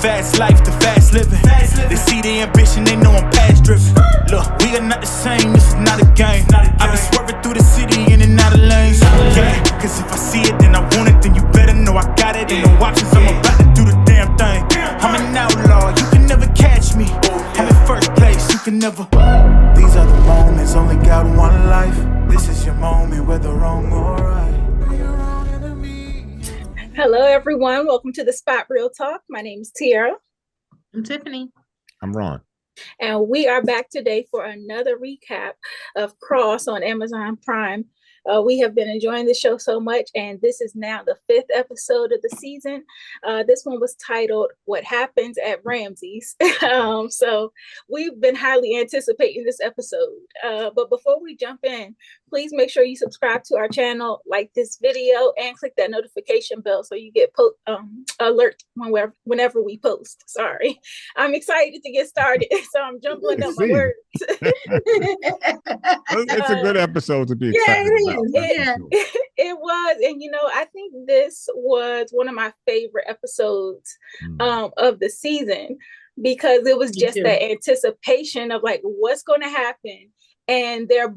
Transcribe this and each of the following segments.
Fast life, the fast living. They see the ambition, they know I'm past driven. Look, we are not the same, this is not a game. I be swerving through the city in and out of lanes. Yeah, cause if I see it, then I want it, then you better know I got it. Ain't no options, I'm about to do the damn thing. I'm an outlaw, you can never catch me. I'm in first place, you can never. These are the moments, only got one life. This is your moment, whether wrong or right. Hello, everyone. Welcome to the Spot Real Talk. My name is Tiara. I'm Tiffany. I'm Ron. And we are back today for another recap of Cross on Amazon Prime. We have been enjoying the show so much, and this is now the 5th episode of the season. This one was titled What Happens at Ramsey's. So we've been highly anticipating this episode. But before we jump in, please make sure you subscribe to our channel, like this video, and click that notification bell so you get alert whenever we post. Sorry. I'm excited to get started, so I'm jumbling up my words. It's a good episode to be excited about. It was. And, I think this was one of my favorite episodes of the season, because it was just that anticipation of like what's going to happen. And they're,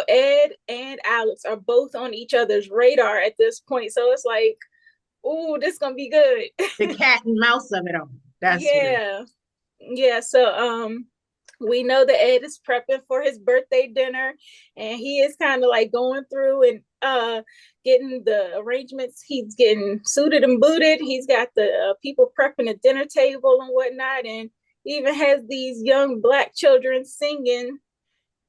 Ed and Alex are both on each other's radar at this point. So it's like, ooh, this is going to be good. The cat and mouse of it all. That's Yeah. So, we know that Ed is prepping for his birthday dinner, and he is kind of like going through and getting the arrangements. He's getting suited and booted. He's got the people prepping a dinner table and whatnot, and he even has these young Black children singing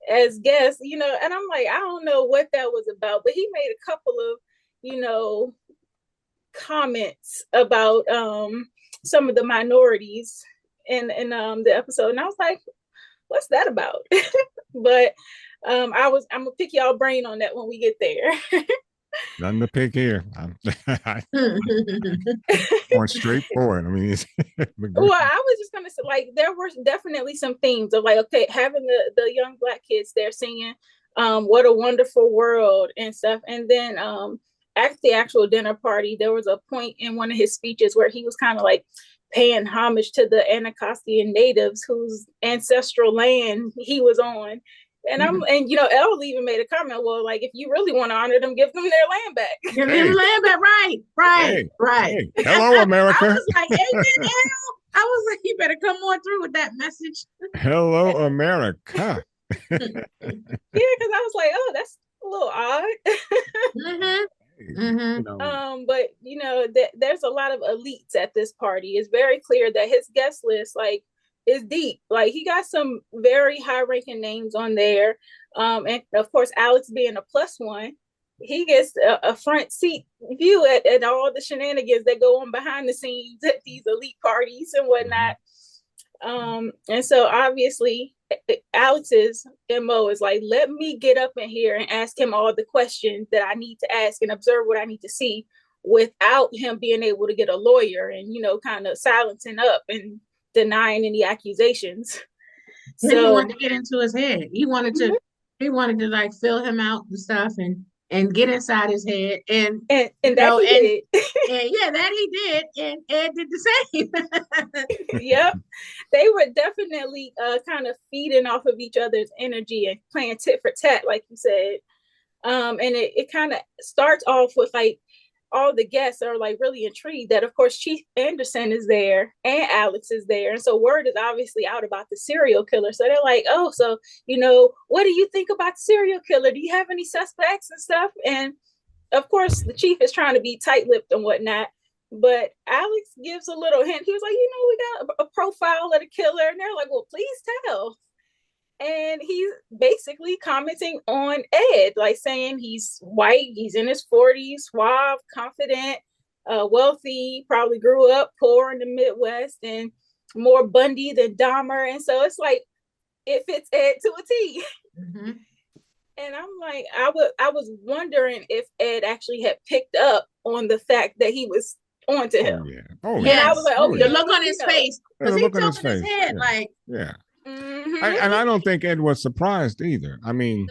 as guests, and I'm like, I don't know what that was about, but he made a couple of, comments about some of the minorities in the episode, and I was like, what's that about? But I'm gonna pick y'all brain on that when we get there. Nothing to pick here. I'm going straight forward. I mean, well, I was just gonna say, like, there were definitely some themes of like, okay, having the young Black kids there singing "What a Wonderful World" and stuff, and then at the actual dinner party, there was a point in one of his speeches where he was kind of like paying homage to the Anacostia natives whose ancestral land he was on. And Elle even made a comment, well, like, if you really want to honor them, give them their land back. Give them their land back, right. Hey, hello, America. I was like, amen, Elle. I was like, you better come on through with that message. Hello, America. Yeah, because I was like, oh, that's a little odd. But there's a lot of elites at this party. It's very clear that his guest list is deep. Like, he got some very high-ranking names on there, and of course Alex being a plus one, he gets a front seat view at all the shenanigans that go on behind the scenes at these elite parties and whatnot. And so obviously Alex's MO is like, let me get up in here and ask him all the questions that I need to ask and observe what I need to see, without him being able to get a lawyer and, kind of silencing up and denying any accusations. So he wanted to get into his head. He wanted to like fill him out and stuff and get inside his head and that he did. And that he did, and Ed did the same. Yep, they were definitely kind of feeding off of each other's energy and playing tit for tat, like you said. And it kind of starts off with like all the guests are like really intrigued that, of course, Chief Anderson is there and Alex is there. And so word is obviously out about the serial killer. So they're like, oh, so, what do you think about the serial killer? Do you have any suspects and stuff? And of course, the chief is trying to be tight-lipped and whatnot. But Alex gives a little hint. He was like, we got a profile of the killer. And they're like, well, please tell. And he's basically commenting on Ed, like saying he's white, he's in his 40s, suave, confident, wealthy, probably grew up poor in the Midwest, and more Bundy than Dahmer. And so it's like, it fits Ed to a T. Mm-hmm. And I'm like, I was wondering if Ed actually had picked up on the fact that he was onto him. Oh, yeah. I was like, the look on his face. Because he tilted his head like, Mm-hmm. I don't think Ed was surprised either. I mean,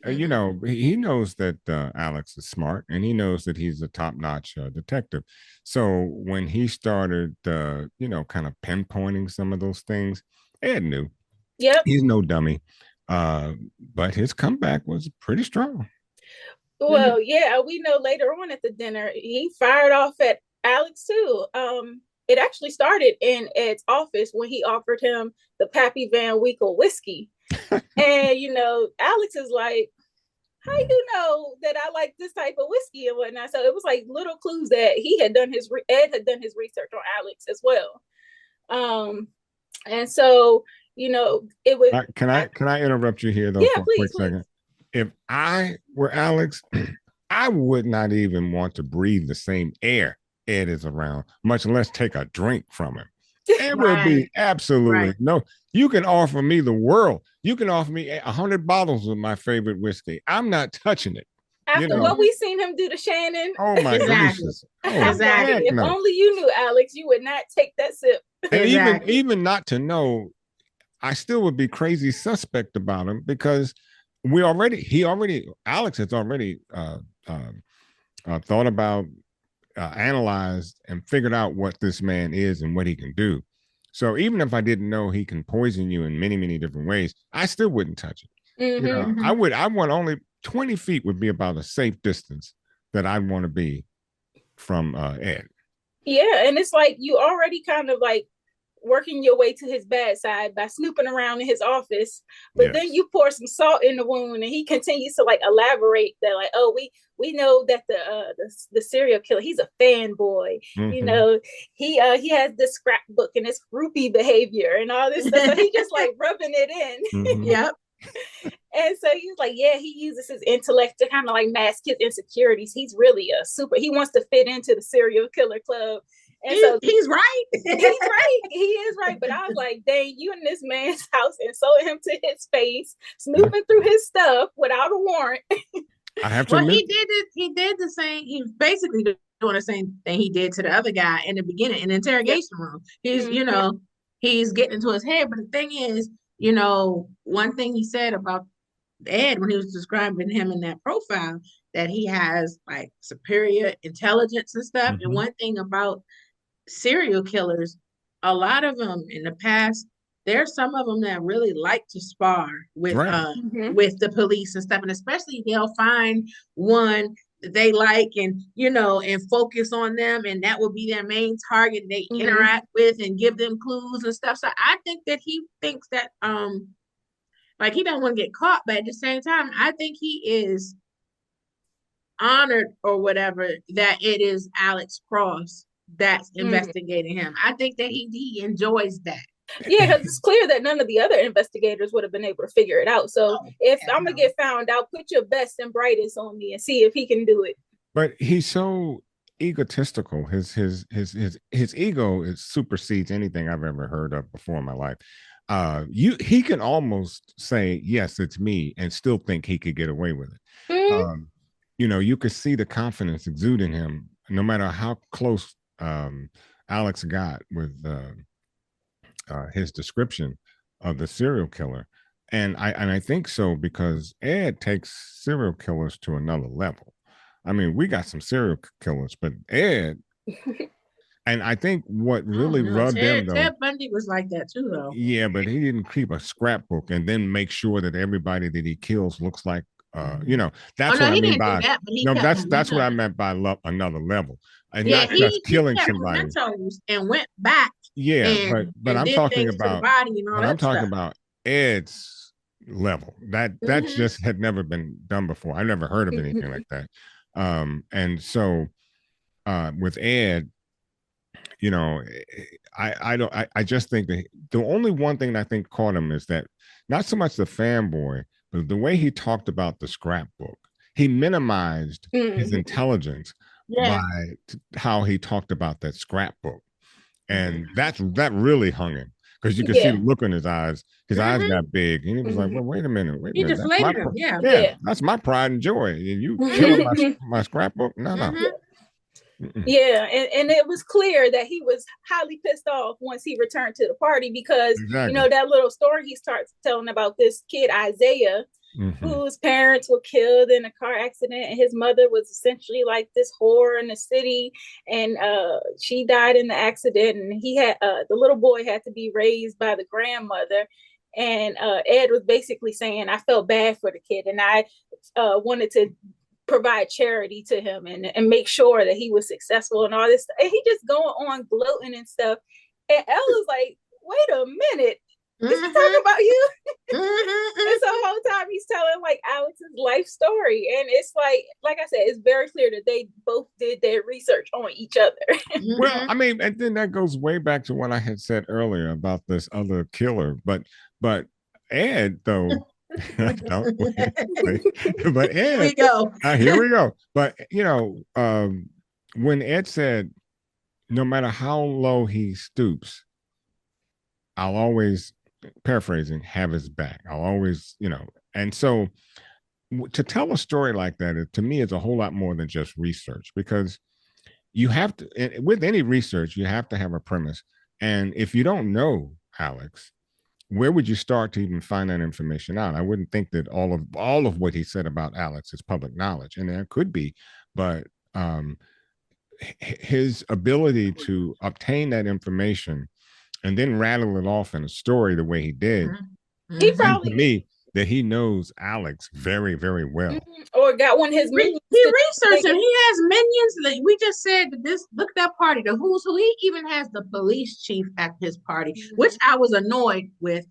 you know, he knows that Alex is smart, and he knows that he's a top-notch detective. So when he started, you know, kind of pinpointing some of those things, Ed knew. Yep. He's no dummy. But his comeback was pretty strong. Well, yeah, we know later on at the dinner he fired off at Alex too. It actually started in Ed's office when he offered him the Pappy Van Winkle whiskey. And you know, Alex is like, how you know that I like this type of whiskey and whatnot? So it was like little clues that Ed had done his research on Alex as well. And so, you know, it was. Can I interrupt you here though Yeah, for a please, quick second? If I were Alex, I would not even want to breathe the same air Ed is around, much less take a drink from him. It would be absolutely no. You can offer me the world. You can offer me 100 bottles of my favorite whiskey. I'm not touching it. After what we seen him do to Shannon. Oh my gracious. Oh, exactly. If only you knew, Alex, you would not take that sip. And even not to know, I still would be crazy suspect about him because Alex has already thought about, analyzed, and figured out what this man is and what he can do. So even if I didn't know he can poison you in many, many different ways, I still wouldn't touch it. Mm-hmm. You know, I want only 20 feet would be about a safe distance that I want to be from Ed. Yeah, and it's like you already kind of like working your way to his bad side by snooping around in his office, but then you pour some salt in the wound, and he continues to like elaborate that like, oh, we know that the serial killer, he's a fanboy. Mm-hmm. You know, he has this scrapbook and his groupie behavior and all this stuff. So he just like rubbing it in. Mm-hmm. Yep. And so he's like, yeah, he uses his intellect to kind of like mask his insecurities. He's really he wants to fit into the serial killer club. And so he's right. He's right. He is right. But I was like, dang, you in this man's house and insulted him to his face, snooping through his stuff without a warrant. I have to admit. He did the same. He was basically doing the same thing he did to the other guy in the beginning in the interrogation room. He's, you know, he's getting into his head. But the thing is, you know, one thing he said about Ed when he was describing him in that profile, that he has like superior intelligence and stuff. Mm-hmm. And one thing about serial killers, a lot of them in the past, there's some of them that really like to spar with with the police and stuff, and especially they'll find one that they like and, you know, and focus on them, and that will be their main target they interact with and give them clues and stuff. So I think that he thinks that like he don't want to get caught, but at the same time I think he is honored or whatever that it is Alex Cross that's investigating him. I think that he enjoys that. Yeah, because it's clear that none of the other investigators would have been able to figure it out. So if I'm gonna get found out, put your best and brightest on me and see if he can do it. But he's so egotistical. His ego supersedes anything I've ever heard of before in my life. He can almost say, yes, it's me, and still think he could get away with it. Mm-hmm. You know, you could see the confidence exuding him, no matter how close Alex got with his description of the serial killer. And I think so because Ed takes serial killers to another level. I mean, we got some serial killers, but Ed, and I think what really rubbed him though. Ted Bundy was like that too, though. Yeah, but he didn't keep a scrapbook and then make sure that everybody that he kills looks like, you know, that's what I mean by that's what I meant by another level, and not just killing somebody. And went back. Yeah, but I'm talking about. But I'm talking about Ed's level. That just had never been done before. I never heard of anything like that. And so with Ed, you know, I just think that the only one thing that I think caught him is that not so much the fanboy, but the way he talked about the scrapbook. He minimized his intelligence by how he talked about that scrapbook. And that really hung him because you could see the look in his eyes. His eyes got big, and he was like, "Well, wait a minute, He deflated him. That's my pride and joy. And you killing my scrapbook? No." Yeah, and it was clear that he was highly pissed off once he returned to the party because, exactly. that little story he starts telling about this kid, Isaiah, whose parents were killed in a car accident, and his mother was essentially like this whore in the city, and she died in the accident, and he had the little boy had to be raised by the grandmother. And Ed was basically saying, I felt bad for the kid, and I wanted to provide charity to him and make sure that he was successful and all this stuff. And he just going on gloating and stuff. And Ella's like, wait a minute, is he talking about you? And so the whole time he's telling like Alex's life story. And it's like I said, it's very clear that they both did their research on each other. Well, I mean, and then that goes way back to what I had said earlier about this other killer. But Ed, though, but Ed, here we go. Here we go. But when Ed said, no matter how low he stoops, I'll always, paraphrasing, have his back. I'll always, and so to tell a story like that, to me, is a whole lot more than just research, because you have to, with any research, you have to have a premise. And if you don't know Alex, where would you start to even find that information out? I wouldn't think that all of what he said about Alex is public knowledge, and there could be, but his ability to obtain that information and then rattle it off in a story the way he did, he probably, to me, that he knows Alex very, very well. Or got one of his minions. He researched and he has minions. Like we just said, this look at that party, the who's who. He even has the police chief at his party, which I was annoyed with.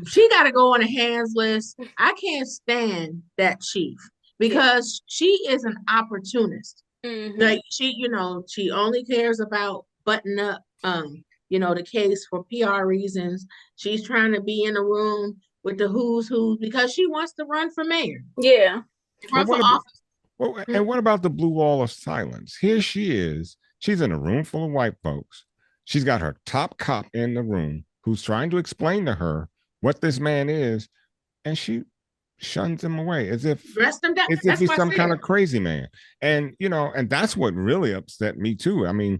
She got to go on a hands list. I can't stand that chief because she is an opportunist. Like she only cares about button up, the case for PR reasons. She's trying to be in a room with the who's who because she wants to run for mayor. Yeah. Run for office. And what about the blue wall of silence? Here she is. She's in a room full of white folks. She's got her top cop in the room who's trying to explain to her what this man is, and she shuns him away as if he's some kind of crazy man. And and that's what really upset me too. I mean,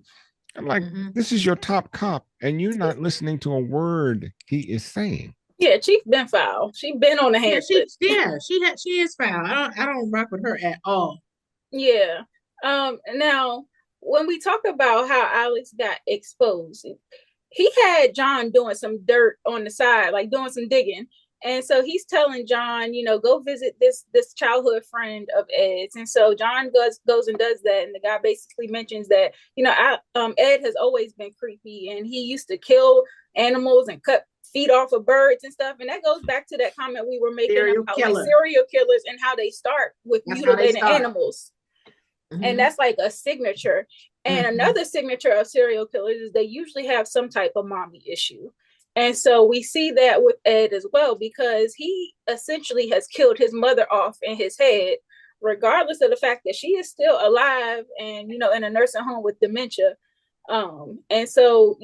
I'm like, this is your top cop, and you're not listening to a word he is saying. Yeah, Chief been foul. She been on the hand. She is foul. I don't rock with her at all. Yeah. Now, when we talk about how Alex got exposed, he had John doing some dirt on the side, like doing some digging. And so he's telling John, go visit this childhood friend of Ed's. And so John goes and does that. And the guy basically mentions that, Ed has always been creepy, and he used to kill animals and cut feet off of birds and stuff. And that goes back to that comment we were making about like serial killers and how they start with mutilating animals. And that's like a signature. And another signature of serial killers is they usually have some type of mommy issue. And so we see that with Ed as well, because he essentially has killed his mother off in his head, regardless of the fact that she is still alive and, in a nursing home with dementia. And so,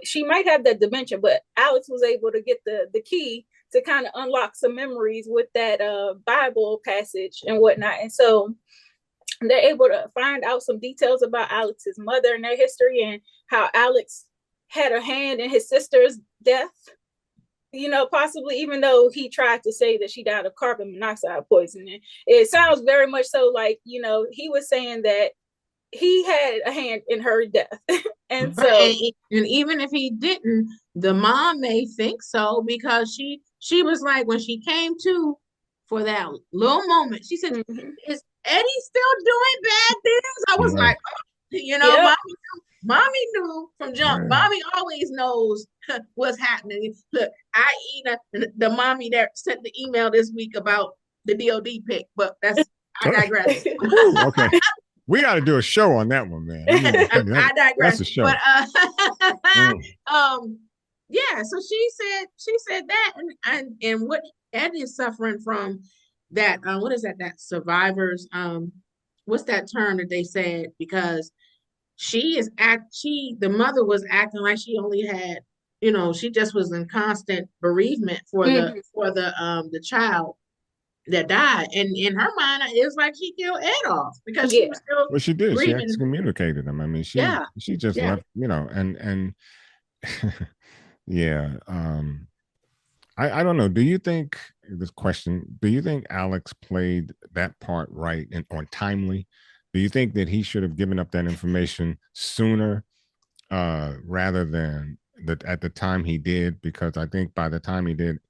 she might have that dementia, but Alex was able to get the key to kind of unlock some memories with that Bible passage and whatnot. And so they're able to find out some details about Alex's mother and their history, and how Alex had a hand in his sister's death, possibly, even though he tried to say that she died of carbon monoxide poisoning. It sounds very much so like, he was saying that he had a hand in her death. And so, and even if he didn't, the mom may think so, because she was like, when she came to for that little moment, she said, is Eddie still doing bad things? I was like, Mommy knew from jump. Mommy always knows what's happening. Look, the mommy that sent the email this week about the DOD pick, but I digress. Okay. We got to do a show on that one, man. I digress. That's a show. But so she said that, and what Ed is suffering from, that what is that survivors, what's that term that they said, because the mother was acting like she only had, she just was in constant bereavement for the child. that died, and in her mind, it's like she killed Ed off because she was still well, she did. She grieving. excommunicated him. I mean, she just left, and yeah. I don't know. Do you think this question? Do you think Alex played that part right and or timely? Do you think that he should have given up that information sooner, rather than that at the time he did? Because I think by the time he did,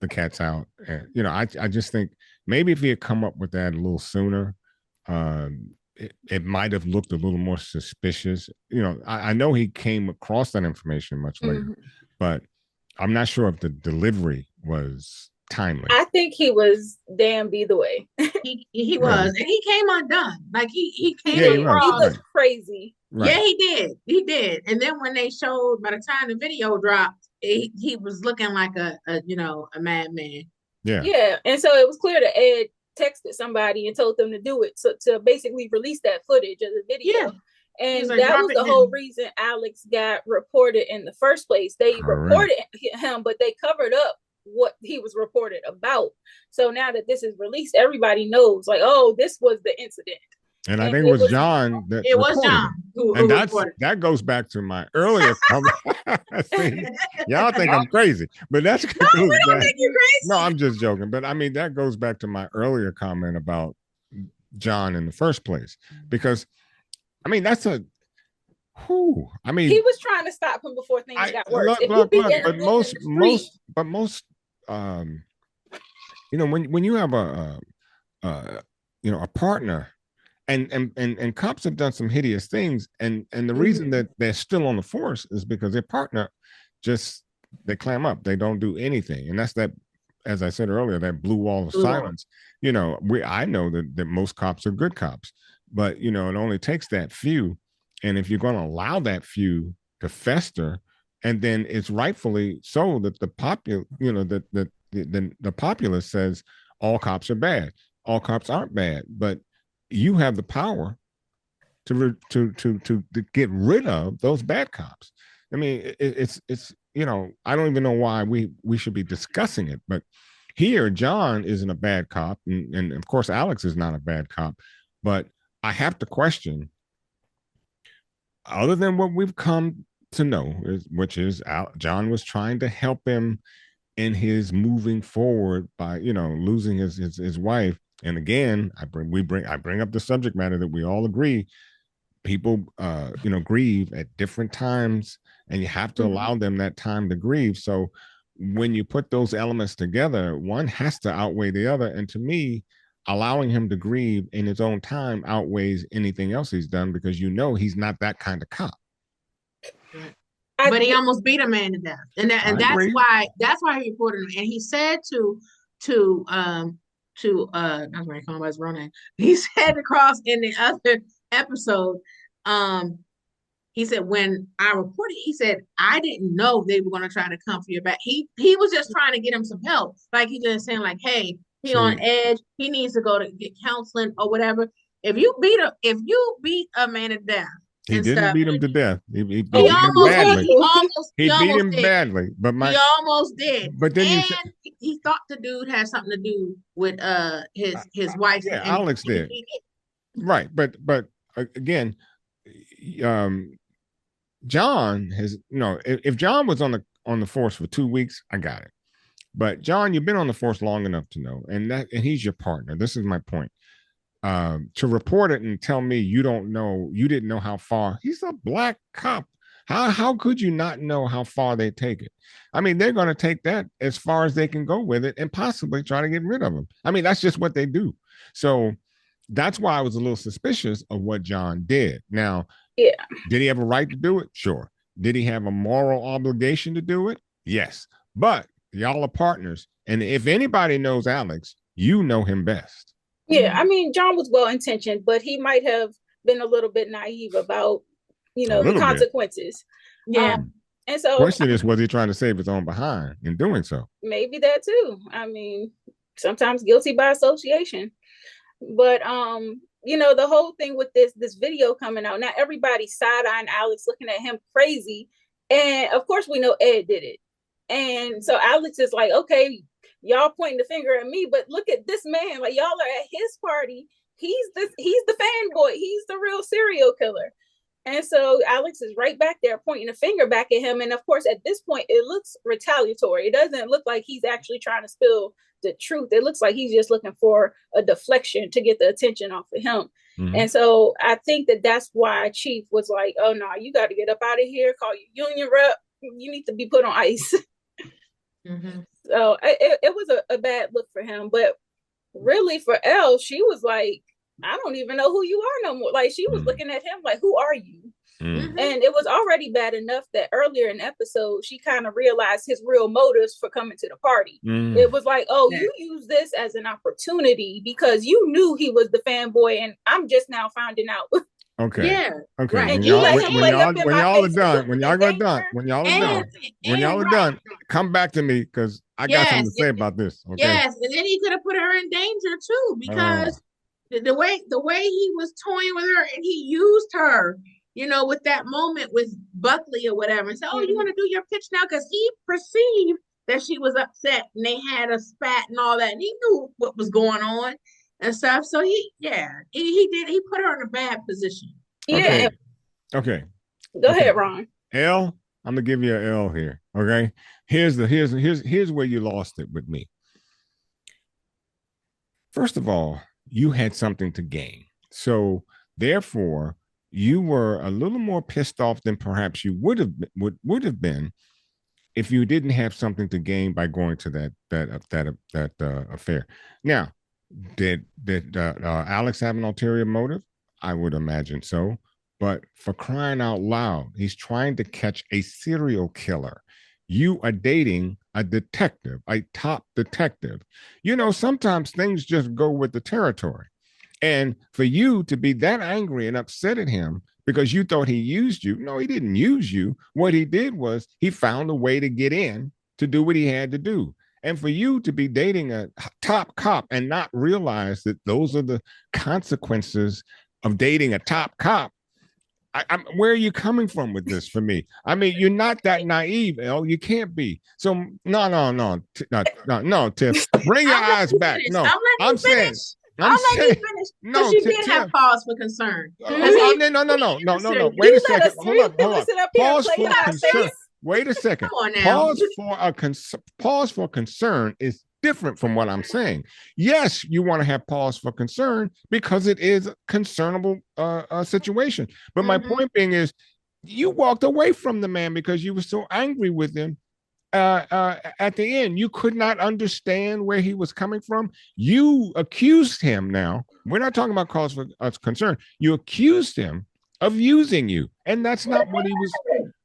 the cat's out. And, I just think maybe if he had come up with that a little sooner, it might have looked a little more suspicious. I know he came across that information much later, but I'm not sure if the delivery was timely. I think he was damned either way. he was, and he came undone. Like he came across. He looked crazy. Right. Yeah, he did. And then when they showed, by the time the video dropped, he was looking like a madman. Yeah, and so it was clear that Ed texted somebody and told them to do it, so to basically release that footage of the video. Yeah. And like, that was the whole reason Alex got reported in the first place. They reported him, but they covered up what he was reported about. So now that this is released, everybody knows, like, oh, this was the incident. And I think it was John that it was John who and that goes back to my earlier comment. See, y'all think I'm crazy, but that's no, we don't think you're crazy. No, I'm just joking. But I mean, that goes back to my earlier comment about John in the first place, because I mean, that's a who. I mean, he was trying to stop him before things got worse. But most, when you have a partner, and cops have done some hideous things, and the reason that they're still on the force is because their partner they clam up, they don't do anything, and that's that. As I said earlier, that blue wall of silence. I know that most cops are good cops, but it only takes that few. And if you're going to allow that few to fester, and then it's rightfully so that the populace says all cops are bad. All cops aren't bad, but you have the power to get rid of those bad cops. I mean, it's I don't even know why we should be discussing it, but here John isn't a bad cop, and of course Alex is not a bad cop, but I have to question, other than what we've come to know, which is John was trying to help him in his moving forward by losing his wife. And again, I bring up the subject matter that we all agree, people grieve at different times, and you have to allow them that time to grieve. So when you put those elements together, one has to outweigh the other. And to me, allowing him to grieve in his own time outweighs anything else he's done, because he's not that kind of cop. But he almost beat a man to death, and that's why he reported him. And he said to not going to call him by his real name. He said across in the other episode, he said, when I reported, he said, I didn't know they were going to try to come for your back. He was just trying to get him some help. Like, he just saying, like, hey, he on edge, he needs to go to get counseling or whatever. If you beat a man to death, he didn't beat him to death. He beat him badly. He beat him badly, but he almost did. But then he thought the dude had something to do with his wife. Yeah, Alex did. Right, but again, John has if John was on the force for 2 weeks, I got it. But John, you've been on the force long enough to know, and he's your partner. This is my point. To report it and tell me you didn't know how far. He's a black cop. How could you not know how far they take it? I mean, they're going to take that as far as they can go with it, and possibly try to get rid of him. I mean, that's just what they do. So that's why I was a little suspicious of what John did. Now, did he have a right to do it? Sure. Did he have a moral obligation to do it? Yes. But y'all are partners, and if anybody knows Alex, you know him best. Yeah, I mean, John was well-intentioned, but he might have been a little bit naive about, the consequences. Bit. Yeah. And so, the question is, was he trying to save his own behind in doing so? Maybe that too. I mean, sometimes guilty by association. But the whole thing with this video coming out, now everybody's side-eyeing Alex, looking at him crazy. And of course we know Ed did it. And so Alex is like, okay, y'all pointing the finger at me, but look at this man. Like, y'all are at his party. He's the fanboy. He's the real serial killer. And so Alex is right back there pointing a finger back at him. And of course, at this point, it looks retaliatory. It doesn't look like he's actually trying to spill the truth. It looks like he's just looking for a deflection to get the attention off of him. Mm-hmm. And so I think that's why Chief was like, oh, no, you got to get up out of here, call your union rep. You need to be put on ice. Mm-hmm. So it was a bad look for him. But really for Elle, she was like, I don't even know who you are no more. Like, she was looking at him like, who are you? Mm-hmm. And it was already bad enough that earlier in the episode, she kind of realized his real motives for coming to the party. Mm. It was like, oh, you use this as an opportunity because you knew he was the fanboy, and I'm just now finding out. Okay. Yeah. Okay. Right. When y'all are done, come back to me because I got something to say about this. Okay. Yes, and then he could have put her in danger too because the way he was toying with her, and he used her, with that moment with Buckley or whatever, and said, "Oh, you want to do your pitch now?" Because he perceived that she was upset, and they had a spat and all that, and he knew what was going on and stuff. So he put her in a bad position. Yeah. Okay. Go ahead, Ron. L, I'm gonna give you an L here. Okay. Here's where you lost it with me. First of all, you had something to gain. So therefore, you were a little more pissed off than perhaps you would have been if you didn't have something to gain by going to that affair. Now, did Alex have an ulterior motive? I would imagine so. But for crying out loud, he's trying to catch a serial killer. You are dating a detective, a top detective. Sometimes things just go with the territory. And for you to be that angry and upset at him because you thought he used you, no, he didn't use you. What he did was he found a way to get in to do what he had to do. And for you to be dating a top cop and not realize that those are the consequences of dating a top cop, where are you coming from with this for me? I mean, you're not that naive, Elle. You can't be. So no, Tiff. Bring your eyes back. No, I'm saying. I'll let you finish. No, she did have pause for concern. No. Wait a second. Hold on. Pause for concern. Wait a second. Pause for concern is different from what I'm saying. Yes, you want to have pause for concern because it is a concernable situation. But my point being is, you walked away from the man because you were so angry with him. At the end, you could not understand where he was coming from. You accused him. Now, we're not talking about cause for concern. You accused him of using you, and that's not what he was.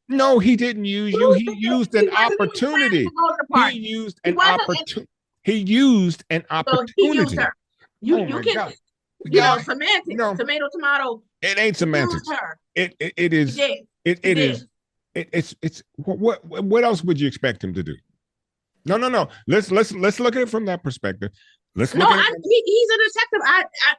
No, he didn't use you. He used an opportunity. He used an opportunity. He used an opportunity. So he used her. You can. Semantics. No. Tomato. It ain't semantics. It is. It is. It's what else would you expect him to do? No. Let's look at it from that perspective. He's a detective.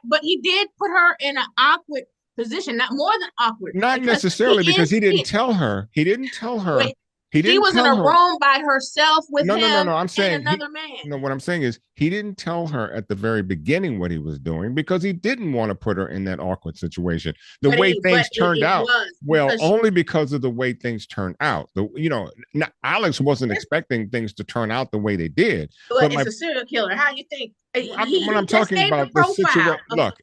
But he did put her in an awkward position, not more than awkward. Not necessarily because he didn't tell her. He didn't tell her. She was in a room by herself with him. No. I'm saying another man. No, what I'm saying is he didn't tell her at the very beginning what he was doing because he didn't want to put her in that awkward situation. The way things turned out, only because of the way things turned out. Alex wasn't expecting things to turn out the way they did. But it's a serial killer. How you think? When I'm talking about the situation, look,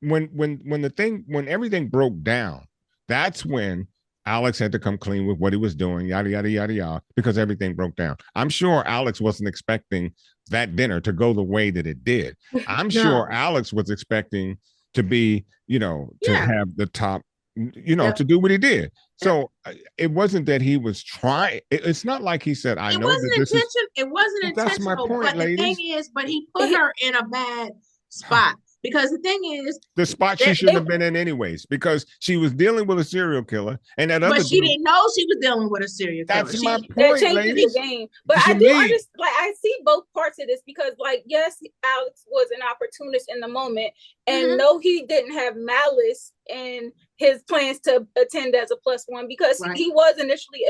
when everything broke down, that's when Alex had to come clean with what he was doing, yada, yada, yada, yada, because everything broke down. I'm sure Alex wasn't expecting that dinner to go the way that it did. I'm sure Alex was expecting to be, have the top, to do what he did. So it wasn't that he was trying. It's not like he said, I know that this is. It wasn't intentional. That's my point, but ladies. The thing is, but he put her in a bad spot. Because the thing is, the spot she shouldn't have been in anyways, because she was dealing with a serial killer, and but she didn't know she was dealing with a serial killer. That's my point, ladies. The game. But I do understand. I see both parts of this because, yes, Alex was an opportunist in the moment, and no, he didn't have malice in his plans to attend as a +1 because he was initially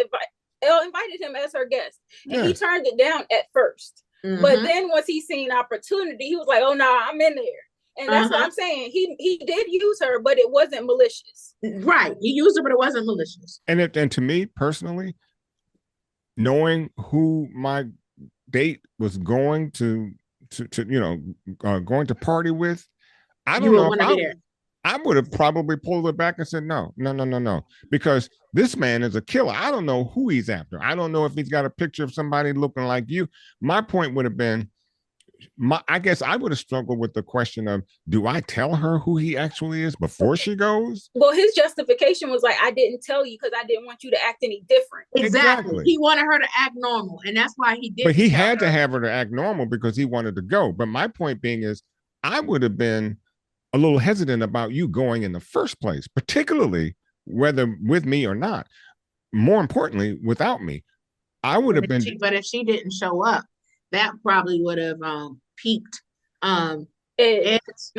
invited him as her guest, and he turned it down at first. But then once he seen opportunity, he was like, oh no, I'm in there. And that's what I'm saying. He did use her, but it wasn't malicious. Right. He used her, but it wasn't malicious. And to me personally, knowing who my date was going to going to party with, I don't know if I would have probably pulled it back and said, no, because this man is a killer. I don't know who he's after. I don't know if he's got a picture of somebody looking like you. My point would have been, I guess I would have struggled with the question of, do I tell her who he actually is before she goes? Well, his justification was like, I didn't tell you because I didn't want you to act any different. Exactly. He wanted her to act normal, and that's why he did. But he had to have her to act normal because he wanted to go. But my point being is, I would have been a little hesitant about you going in the first place, particularly whether with me or not. More importantly, without me. I would have been. But if she didn't show up, that probably would have piqued Ed's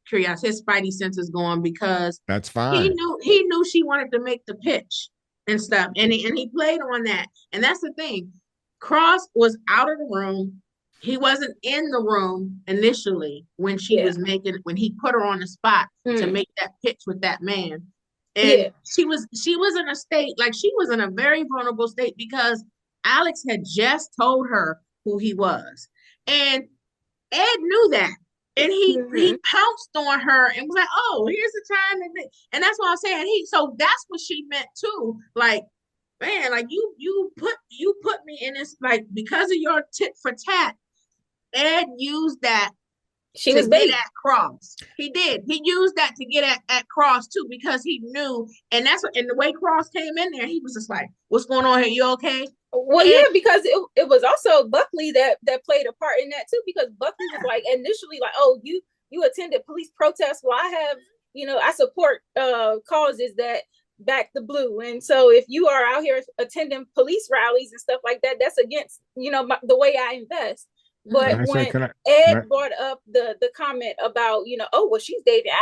curiosity, his spidey senses going, because that's fine. He knew she wanted to make the pitch and stuff, and he played on that. And that's the thing. Cross was out of the room. He wasn't in the room initially when she was when he put her on the spot to make that pitch with that man. And she was in a state, like she was in a very vulnerable state because Alex had just told her who he was. And Ed knew that. And he pounced on her and was like, oh, here's the time. And that's what I'm saying. So that's what she meant too. Like, man, like you put me in this, like, because of your tit for tat. Ed used that to get at Cross. He did. He used that to get at Cross too, because he knew, and the way Cross came in there, he was just like, what's going on here? You okay? Well, because it was also Buckley that played a part in that too, because Buckley was like initially like, oh, you attended police protests. Well, I have, I support causes that back the blue. And so if you are out here attending police rallies and stuff like that, that's against, the way I invest. But when Ed brought up the comment about, oh, well, she's dating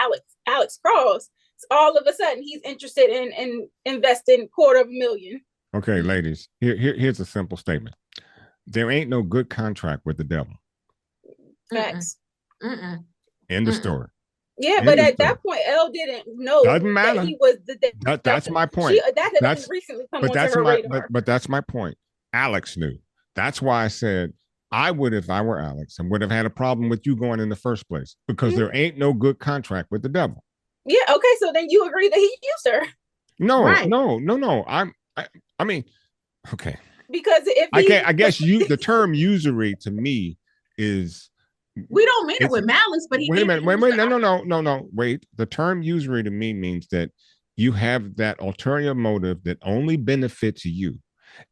Alex Cross, so all of a sudden he's interested in investing $250,000. Okay, ladies, here's a simple statement. There ain't no good contract with the devil. Facts. End of story. Yeah, but at that point, Elle didn't know that he was the devil. That's my point. That had recently come onto her radar. But that's my point. Alex knew. That's why I said, I would, if I were Alex, and would have had a problem with you going in the first place, because there ain't no good contract with the devil. Yeah. Okay. So then you agree that he used her? No. I mean, okay. Because if I guess the term usury to me is. We don't mean it with malice, but wait a minute. Wait. No. Wait. The term usury to me means that you have that ulterior motive that only benefits you.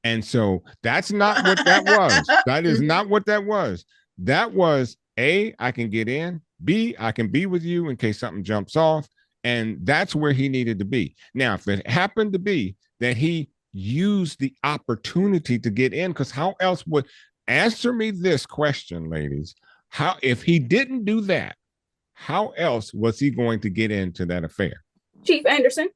And so that's not what that was. That is not what that was. That was A, I can get in. B, I can be with you in case something jumps off. And that's where he needed to be. Now, if it happened to be that he used the opportunity to get in, because how else would, answer me this question, ladies, if he didn't do that, how else was he going to get into that affair? Chief Anderson.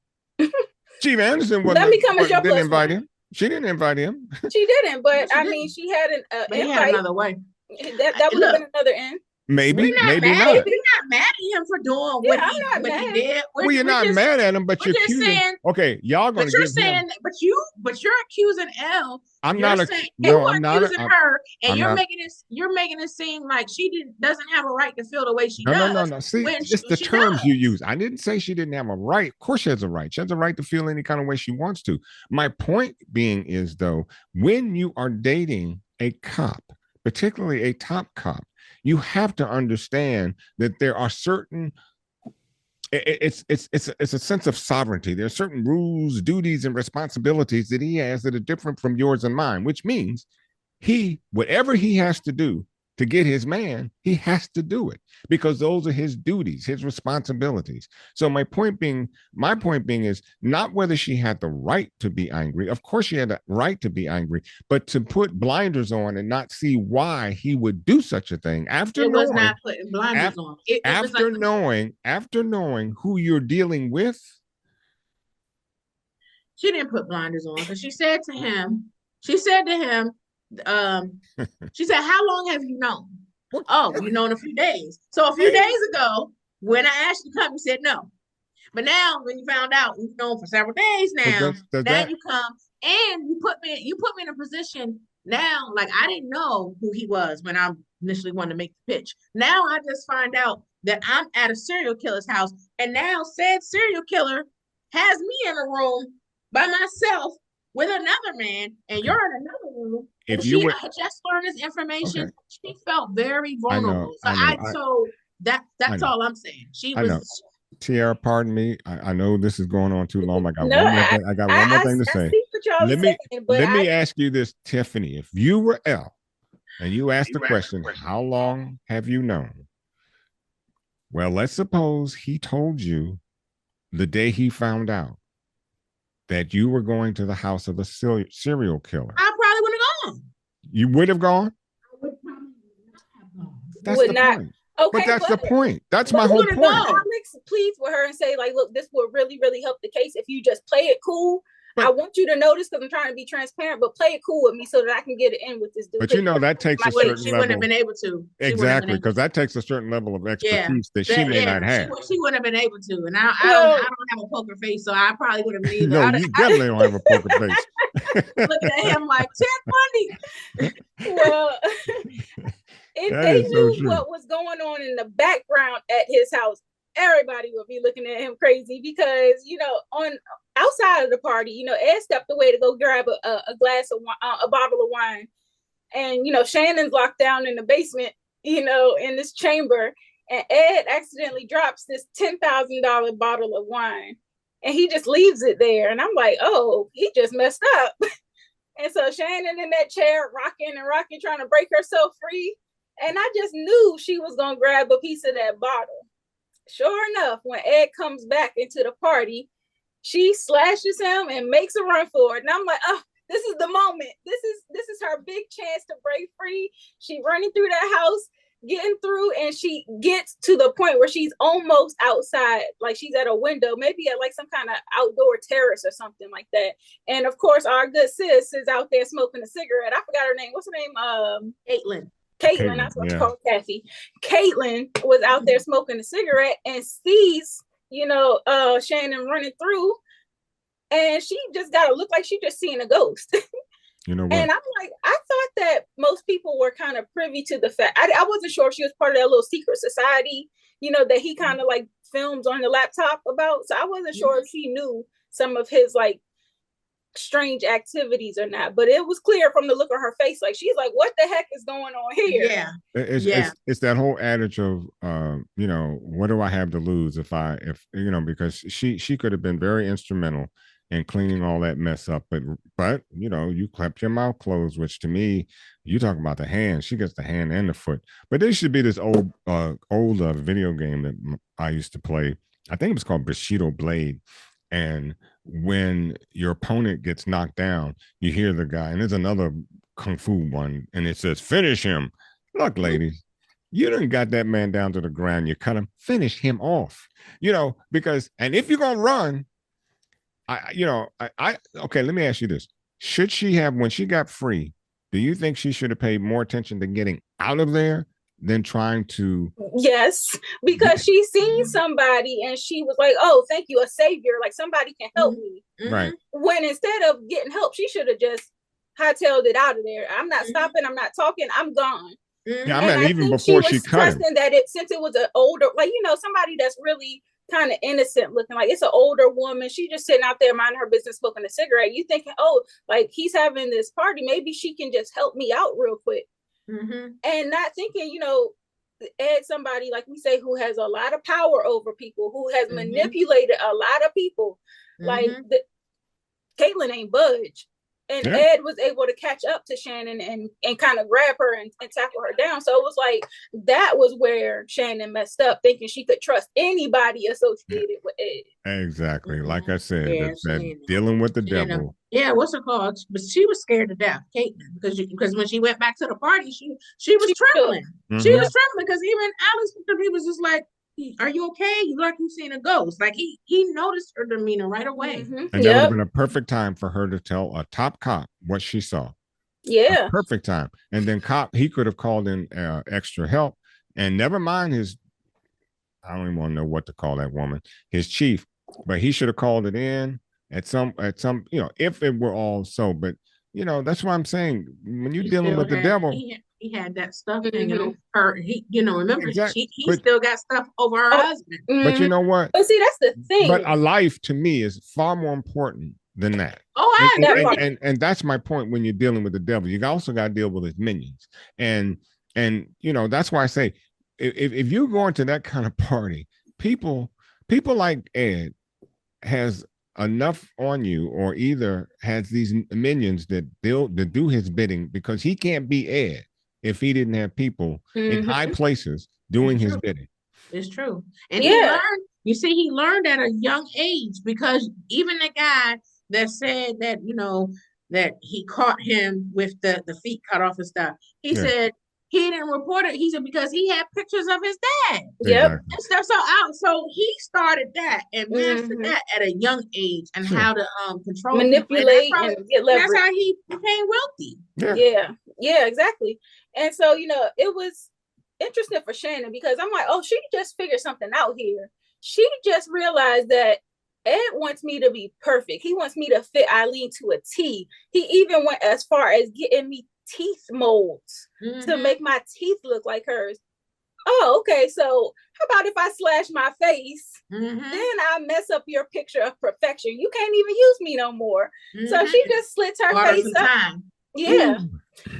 Chief Anderson didn't invite him. She didn't invite him. She didn't, but I mean, she had an invite. He had another way. That would have been another end. Maybe not. We're not mad at him for doing what he did. You're not mad at him, but you're accusing. Okay, y'all gonna. But you're saying, but you're accusing Elle. I'm not accusing her, and you're making it seem like she doesn't have a right to feel the way she does. No. See, it's the terms you use. I didn't say she didn't have a right. Of course, she has a right. She has a right to feel any kind of way she wants to. My point being is, though, when you are dating a cop, particularly a top cop, you have to understand that there are certain, it's a sense of sovereignty. There are certain rules, duties, and responsibilities that he has that are different from yours and mine, which means whatever he has to do to get his man, he has to do it because those are his duties, his responsibilities. So my point being is not whether she had the right to be angry. Of course she had the right to be angry, but to put blinders on and not see why he would do such a thing after knowing who you're dealing with. She didn't put blinders on because she said to him, She said, "How long have you known?" Oh, you known a few days. So a few days ago, when I asked you to come, you said no. But now, when you found out, you've known for several days now. Now you come and you put me in a position now. Like I didn't know who he was when I initially wanted to make the pitch. Now I just find out that I'm at a serial killer's house, and now said serial killer has me in a room by myself with another man, and you're in another room. If she had just learned this information, she felt very vulnerable. That's all I'm saying. She was. Tiara, pardon me. I know this is going on too long. I got one more thing to say. Let me ask you this, Tiffany. If you were L and you asked the question, how long have you known? Well, let's suppose he told you the day he found out that you were going to the house of a serial killer. I probably would have gone. You would have gone? I would probably not have gone. That's the point. Okay, but that's the point. That's my whole point. Alex pleads with her and say, like, look, this will really, really help the case if you just play it cool. But I want you to notice because I'm trying to be transparent, but play it cool with me so that I can get it in with this dude. But you know, that takes a certain level. She wouldn't have been able to. Exactly, because that takes a certain level of expertise that she may not have. She wouldn't have been able to. And I don't have a poker face, so I probably would have been either. No, you definitely don't have a poker face. Looking at him like, Ted Bundy. Well, if they knew what was going on in the background at his house, everybody would be looking at him crazy because, you know, on outside of the party, you know, Ed stepped away to go grab a glass of a bottle of wine. And, you know, Shannon's locked down in the basement, you know, in this chamber. And Ed accidentally drops this $10,000 bottle of wine. And he just leaves it there. And I'm like, oh, he just messed up. And so Shannon in that chair, rocking and rocking, trying to break herself free. And I just knew she was going to grab a piece of that bottle. Sure enough, when Ed comes back into the party, she slashes him and makes a run for it. And I'm like, oh, this is the moment. This is her big chance to break free. She running through that house, getting through, and she gets to the point where she's almost outside, like she's at a window, maybe at like some kind of outdoor terrace or something like that. And of course, our good sis is out there smoking a cigarette. I forgot her name. What's her name? Caitlin, that's what you call Kathy. Caitlin was out there smoking a cigarette and sees, you know, Shannon running through, and she just got to look like she just seen a ghost. You know what? And I'm like, I thought that most people were kind of privy to the fact. I wasn't sure if she was part of that little secret society, you know, that he kind of like films on the laptop about. So I wasn't sure if she knew some of his like strange activities or not, but it was clear from the look of her face, like she's like, what the heck is going on here? It's that whole adage of you know, what do I have to lose if you know, because she could have been very instrumental in cleaning all that mess up, but you know, you kept your mouth closed, which to me, you talk about the hand, she gets the hand and the foot. But there should be this old video game that I used to play. I think it was called Bushido Blade. And when your opponent gets knocked down, you hear the guy, and there's another kung fu one, and it says, finish him. Look, ladies, you done got that man down to the ground. You cut him, finish him off, you know, because, and if you're going to run, okay, let me ask you this. Should she have, when she got free, do you think she should have paid more attention to getting out of there than trying to? Yes, because she seen somebody and she was like, oh, thank you, a savior, like somebody can help me. Right. When instead of getting help, she should have just hightailed it out of there. I'm not stopping, I'm not talking, I'm gone. Yeah, I mean, even before she cut him. That since it was an older, like, you know, somebody that's really kind of innocent looking, like it's an older woman, she just sitting out there minding her business, smoking a cigarette. You thinking, oh, like he's having this party, maybe she can just help me out real quick. And not thinking, you know, Ed, somebody like we say, who has a lot of power over people, who has manipulated a lot of people. Like Caitlin ain't budge. And Ed was able to catch up to Shannon and kind of grab her and tackle her down. So it was like, that was where Shannon messed up, thinking she could trust anybody associated with Ed. Exactly. Like I said, that dealing with the devil. Yeah, what's it called? But she was scared to death, Caitlin, because when she went back to the party, she was trembling. She was trembling because even Alex, he was just like, are you okay? You like you've seen a ghost. Like he noticed her demeanor right away. And that would have been a perfect time for her to tell a top cop what she saw. Yeah. Perfect time. And then he could have called in extra help, and never mind his, I don't even want to know what to call that woman, his chief, but he should have called it in at some, if it were all so. But that's what I'm saying. When you're dealing with the devil, he had that stuff hanging over her. He, remember, exactly. he still got stuff over her husband. But you know what? But see, that's the thing. But a life to me is far more important than that. Oh, I agree. And that's my point. When you're dealing with the devil, you also got to deal with his minions. And that's why I say, if you're going to that kind of party, people like Ed has enough on you, or either has these minions that do his bidding, because he can't be Ed if he didn't have people in high places doing his bidding. It's true. And he learned at a young age, because even the guy that said that, that he caught him with the feet cut off and stuff, he said he didn't report it. He said because he had pictures of his dad. Yep. And stuff. So he started that and mastered that at a young age, and how to control, manipulate, and get leverage. That's how he became wealthy. Yeah, exactly. And so, it was interesting for Shannon, because I'm like, oh, she just figured something out here. She just realized that Ed wants me to be perfect. He wants me to fit Eileen to a T. He even went as far as getting me teeth molds to make my teeth look like hers. Oh, okay. So how about if I slash my face, then I mess up your picture of perfection. You can't even use me no more. So she just slits her face up. Time. Yeah.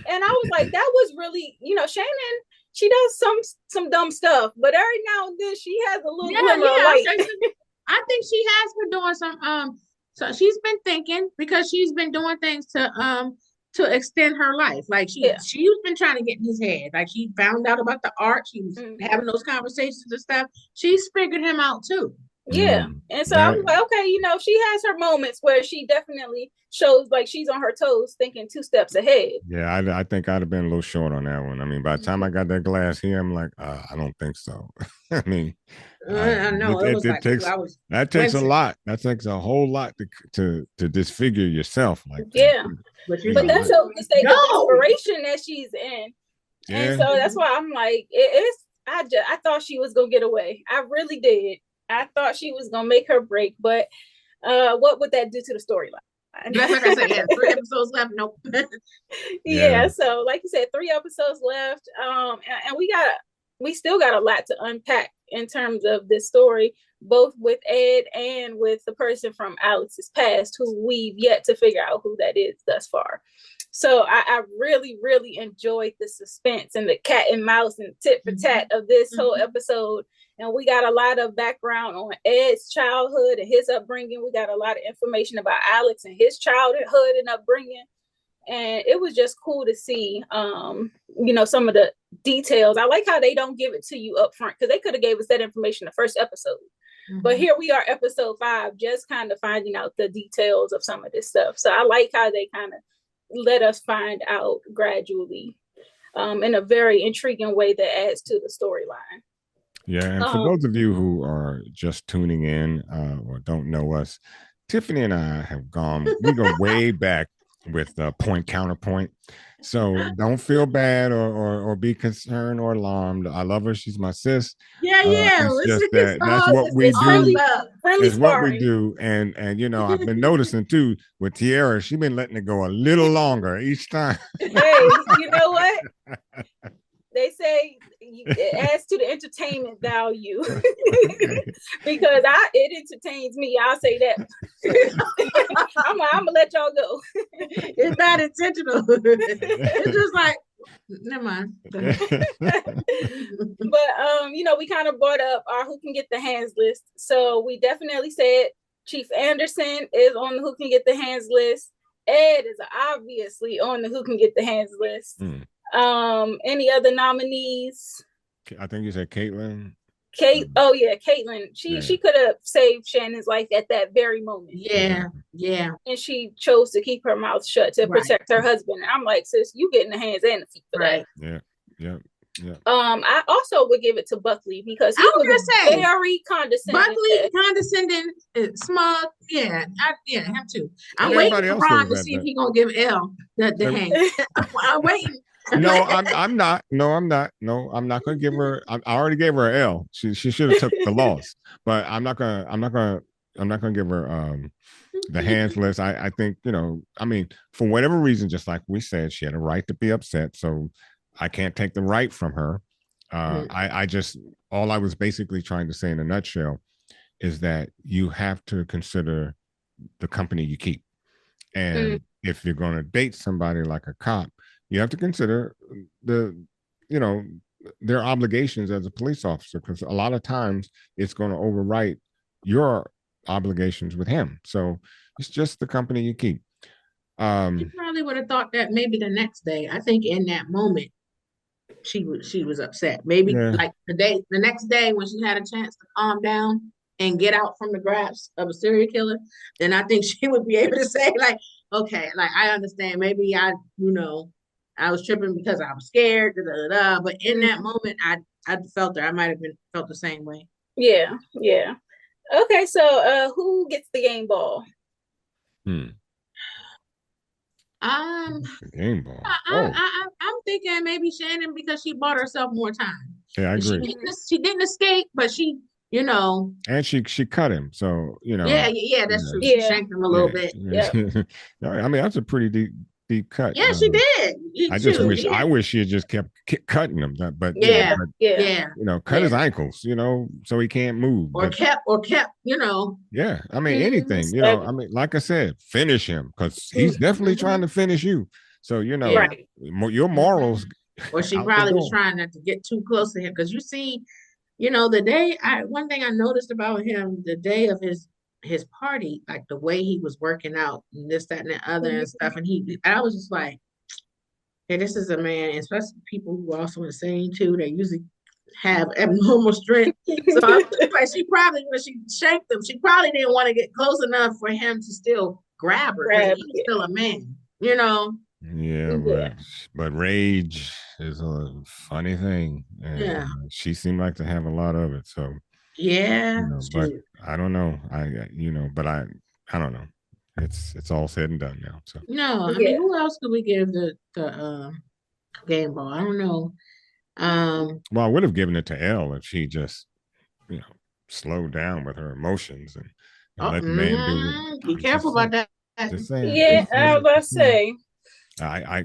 And I was like, that was really, Shannon, she does some dumb stuff, but every now and then she has a little glimmer of light. I think she has been doing some so she's been thinking, because she's been doing things to extend her life. Like she's been trying to get in his head. Like she found out about the art. She was having those conversations and stuff. She's figured him out too. Yeah. And so I'm like, okay, she has her moments where she definitely shows like she's on her toes, thinking 2 steps ahead. Yeah, I think I'd have been a little short on that one. I mean, by the time I got that glass here, I'm like, I don't think so. I mean, I know that takes a lot. That takes a whole lot to disfigure yourself. Like, but that's so to say the desperation that she's in, and so that's why I'm like, I thought she was gonna get away. I really did. I thought she was gonna make her break, but what would that do to the storyline? That's like I said, 3 episodes left. Nope. So like you said, 3 episodes left. And we still got a lot to unpack in terms of this story, both with Ed and with the person from Alex's past, who we've yet to figure out who that is thus far. So I really, really enjoyed the suspense and the cat and mouse and tit for tat of this whole episode. And we got a lot of background on Ed's childhood and his upbringing. We got a lot of information about Alex and his childhood and upbringing. And it was just cool to see, some of the details. I like how they don't give it to you up front, because they could have gave us that information the first episode. But here we are, episode 5, just kind of finding out the details of some of this stuff. So I like how they kind of let us find out gradually in a very intriguing way that adds to the storyline. Yeah, and for those of you who are just tuning in or don't know us, Tiffany and I we go way back with Point Counterpoint. So don't feel bad or be concerned or alarmed. I love her. She's my sis. It's just that's what we do. It's what we do. And I've been noticing too with Tiara, she's been letting it go a little longer each time. Hey, you know what? They say it adds to the entertainment value because it entertains me. I'll say that. I'm gonna let y'all go. It's not intentional. It's just like, never mind. But we kind of brought up our Who Can Get the Hands list. So we definitely said Chief Anderson is on the Who Can Get the Hands list. Ed is obviously on the Who Can Get the Hands list. Any other nominees? I think you said Caitlin. Caitlin. She could have saved Shannon's life at that very moment. Yeah. And she chose to keep her mouth shut to protect her husband. I'm like, sis, you getting the hands and the feet for that. Yeah. Yeah. I also would give it to Buckley because he was very condescending. Buckley condescending, smug. Yeah, him too. I'm waiting for Ron to see if he's gonna give Elle the hang. I'm waiting. No, I'm not. No, I'm not. No, I'm not going to give her. I already gave her an L. She should have took the loss, but I'm not going to give her the hands list. I think, I mean, for whatever reason, just like we said, she had a right to be upset. So I can't take the right from her. I just, all I was basically trying to say in a nutshell is that you have to consider the company you keep. And if you're going to date somebody like a cop, you have to consider their obligations as a police officer, because a lot of times it's going to overwrite your obligations with him. So it's just the company you keep. You probably would have thought that maybe the next day. I think in that moment, she was upset. Maybe like the next day when she had a chance to calm down and get out from the grasp of a serial killer, then I think she would be able to say like, okay, like I understand. Maybe I was tripping because I was scared. But in that moment, I felt her. I might have felt the same way. Yeah. Okay, so who gets the game ball? The game ball. I'm thinking maybe Shannon, because she bought herself more time. Yeah, I agree. She didn't escape, but she, and she cut him. So Yeah, that's true. She shanked him a little bit. Yeah. I mean, that's a pretty deep cut. Yeah, she did. I wish she had just kept cutting him. But cut his ankles, so he can't move. Or kept. Yeah, I mean anything. I mean, like I said, finish him, because he's definitely trying to finish you. So your morals. Or she probably was trying not to get too close to him, because you see, the day one thing I noticed about him, the day of his party, like the way he was working out and this, that, and the other and stuff. And I was just like, hey, this is a man, especially people who are also insane too. They usually have abnormal strength. So I was like, she probably, when she shanked him, she probably didn't want to get close enough for him to still grab her. He's still a man, Yeah, but rage is a funny thing. And she seemed like to have a lot of it. So but I don't know. But I don't know. It's all said and done now. So I mean, who else could we give the game ball? I don't know. Well, I would have given it to Elle if she just, slowed down with her emotions and let the man do it. Be careful about that. Just saying. Yeah, I was about to say.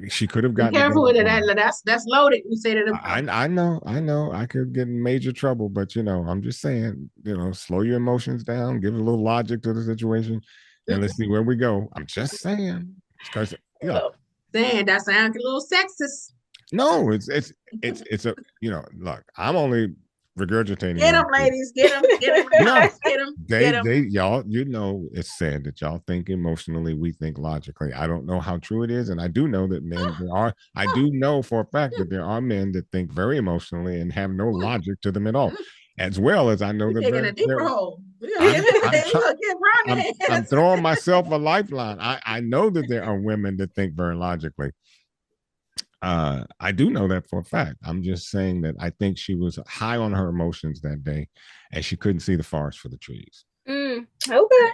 She could have gotten. Be careful with it. That's loaded. You say that. I know. I could get in major trouble, but I'm just saying. Slow your emotions down. Give a little logic to the situation, and let's see where we go. I'm just saying, because saying that sounds a little sexist. No, it's a look. I'm only regurgitating. Get them, ladies. Get them. Get them. Y'all, it's said that y'all think emotionally, we think logically. I don't know how true it is, and I do know that I do know for a fact that there are men that think very emotionally and have no logic to them at all. As well as I know that I'm throwing myself a lifeline. I know that there are women that think very logically. I do know that for a fact. I'm just saying that I think she was high on her emotions that day, and she couldn't see the forest for the trees. Okay. Okay.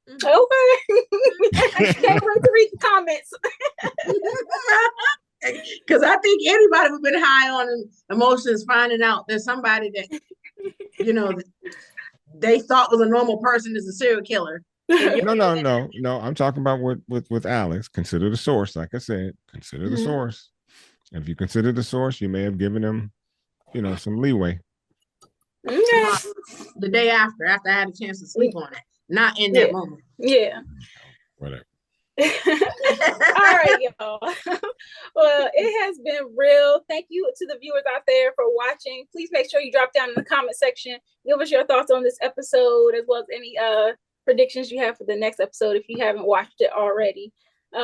I can't wait to read the comments. Because I think anybody who's been high on emotions, finding out there's somebody that they thought was a normal person is a serial killer. No. I'm talking about with Alex. Consider the source. Like I said, consider the source. If you consider the source, you may have given him, some leeway. The day after I had a chance to sleep on it, not in that moment. Yeah. Whatever. All right, y'all. Well, it has been real. Thank you to the viewers out there for watching. Please make sure you drop down in the comment section. Give us your thoughts on this episode, as well as any predictions you have for the next episode if you haven't watched it already.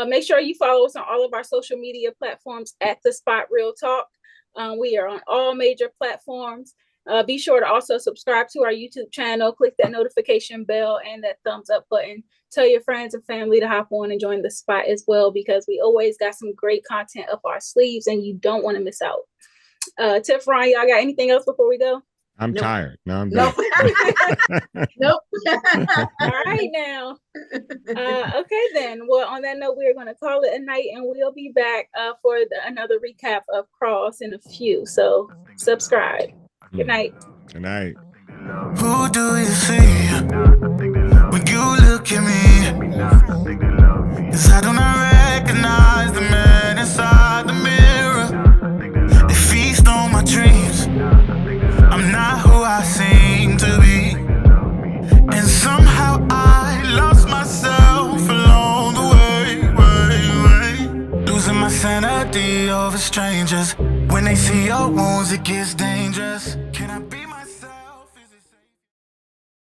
Make sure you follow us on all of our social media platforms at The Spot Real Talk. We are on all major platforms. Be sure to also subscribe to our YouTube channel. Click that notification bell and that thumbs up button. Tell your friends and family to hop on and join The Spot as well, because we always got some great content up our sleeves and you don't want to miss out. Tiff, Ron, y'all got anything else before we go? I'm tired. No, I'm done. Nope. All right now. Okay then. Well, on that note, we're going to call it a night, and we'll be back for another recap of Cross in a few. So subscribe. Good night. Good night. Who do you see when you look at me? 'Cause I do not recognize the man inside the mirror. They feast on my dreams. I'm not who I seem to be. And somehow I lost myself along the way. Losing my sanity over strangers. When they see your wounds, it gets dangerous.